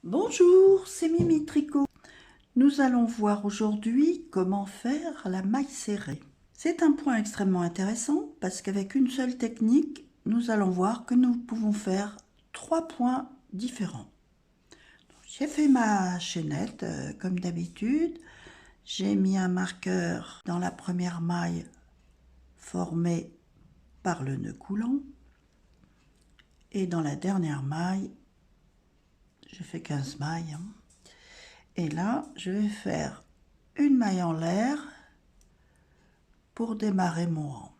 Bonjour, c'est Mimi Tricot. Nous allons voir aujourd'hui comment faire la maille serrée. C'est un point extrêmement intéressant parce qu'avec une seule technique, nous allons voir que nous pouvons faire 3 points différents. J'ai fait ma chaînette comme d'habitude. J'ai mis un marqueur dans la première maille formée par le nœud coulant. Et dans la dernière maille, j'ai fait 15 mailles. Et là, je vais faire une maille en l'air pour démarrer mon rang.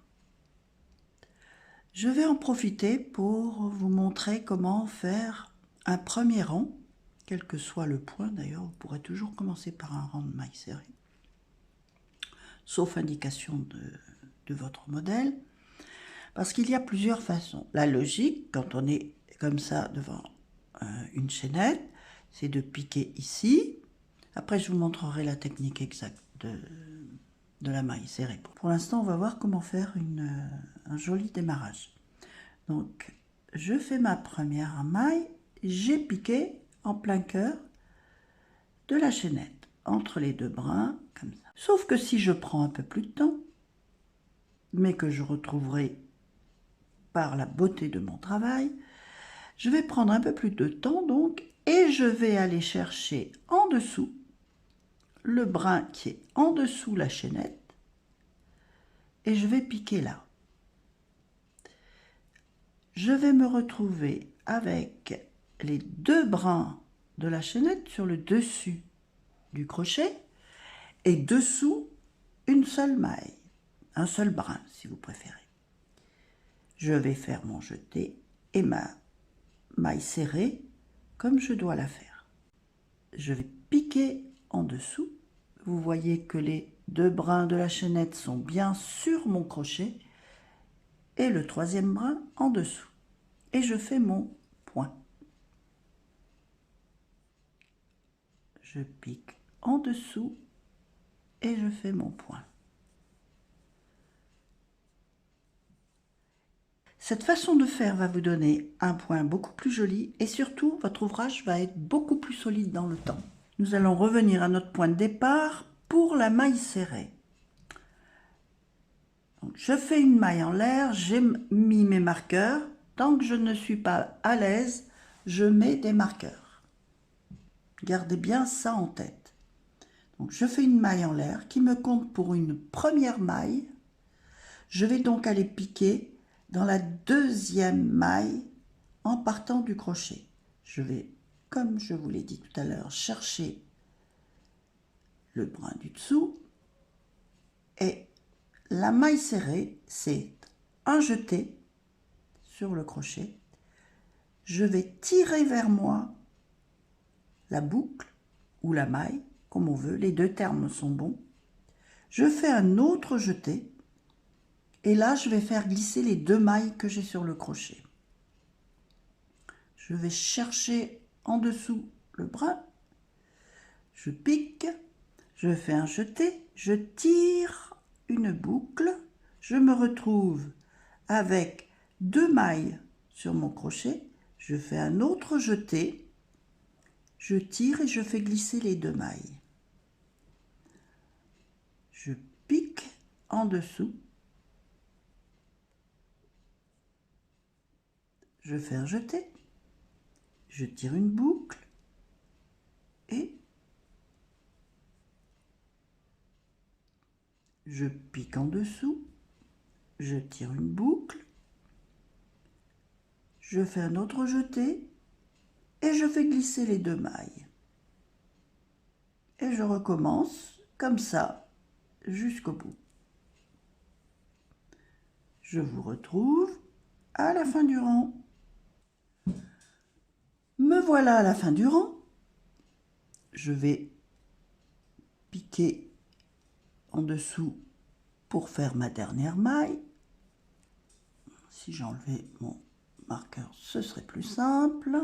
Je vais en profiter pour vous montrer comment faire un premier rang, quel que soit le point d'ailleurs, vous pourrez toujours commencer par un rang de mailles serrées, sauf indication de votre modèle, parce qu'il y a plusieurs façons. La logique, quand on est comme ça devant une chaînette, c'est de piquer ici. Après, je vous montrerai la technique exacte de la maille serrée. Pour l'instant, on va voir comment faire un joli démarrage. Donc, je fais ma première maille, j'ai piqué en plein cœur de la chaînette, entre les deux brins, comme ça. Sauf que si je prends un peu plus de temps, mais que je retrouverai par la beauté de mon travail, je vais prendre un peu plus de temps donc, et je vais aller chercher en dessous le brin qui est en dessous la chaînette, et je vais piquer là. Je vais me retrouver avec les deux brins de la chaînette sur le dessus du crochet et dessous une seule maille, un seul brin si vous préférez. Je vais faire mon jeté et ma maille serrée comme je dois la faire. Je vais piquer en dessous. Vous voyez que les deux brins de la chaînette sont bien sur mon crochet et le troisième brin en dessous. Et je fais mon point. Je pique en dessous et je fais mon point. Cette façon de faire va vous donner un point beaucoup plus joli et surtout votre ouvrage va être beaucoup plus solide dans le temps. Nous allons revenir à notre point de départ pour la maille serrée. Donc, je fais une maille en l'air, j'ai mis mes marqueurs. Tant que je ne suis pas à l'aise, je mets des marqueurs. Gardez bien ça en tête. Donc, je fais une maille en l'air qui me compte pour une première maille. Je vais donc aller piquer dans la deuxième maille en partant du crochet. Je vais, comme je vous l'ai dit tout à l'heure, chercher le brin du dessous et la maille serrée, c'est un jeté sur le crochet. Je vais tirer vers moi la boucle ou la maille, comme on veut, les deux termes sont bons. Je fais un autre jeté et là je vais faire glisser les deux mailles que j'ai sur le crochet. Je vais chercher en dessous le brin, je pique, je fais un jeté, je tire une boucle, je me retrouve avec deux mailles sur mon crochet, je fais un autre jeté, je tire et je fais glisser les deux mailles. Je pique en dessous, je fais un jeté, je tire une boucle et je pique en dessous, je tire une boucle, je fais un autre jeté et je fais glisser les deux mailles. Et je recommence comme ça jusqu'au bout. Je vous retrouve à la fin du rang. Me voilà à la fin du rang. Je vais piquer en dessous pour faire ma dernière maille. Si j'enlevais mon marqueur, ce serait plus simple.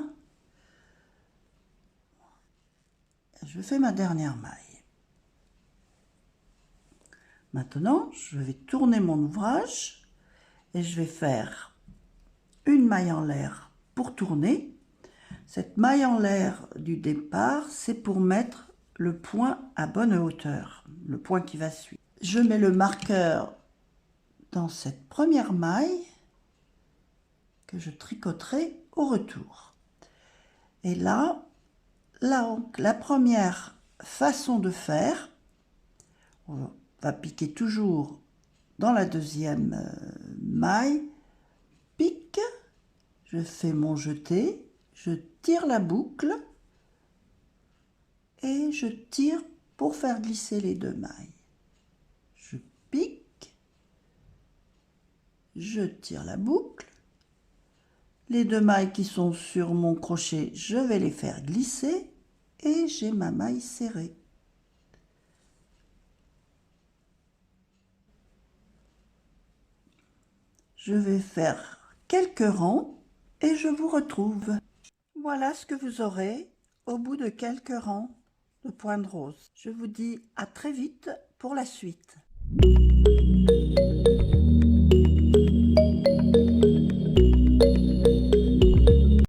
Je fais ma dernière maille. Maintenant, je vais tourner mon ouvrage et je vais faire une maille en l'air pour tourner. Cette maille en l'air du départ, c'est pour mettre le point à bonne hauteur, le point qui va suivre. Je mets le marqueur dans cette première maille que je tricoterai au retour. Et là, la première façon de faire, on va piquer toujours dans la deuxième maille, pique, je fais mon jeté, je tire la boucle et je tire pour faire glisser les deux mailles. Je pique, je tire la boucle, les deux mailles qui sont sur mon crochet, je vais les faire glisser et j'ai ma maille serrée. Je vais faire quelques rangs et je vous retrouve. Voilà ce que vous aurez au bout de quelques rangs de points de rose. Je vous dis à très vite pour la suite.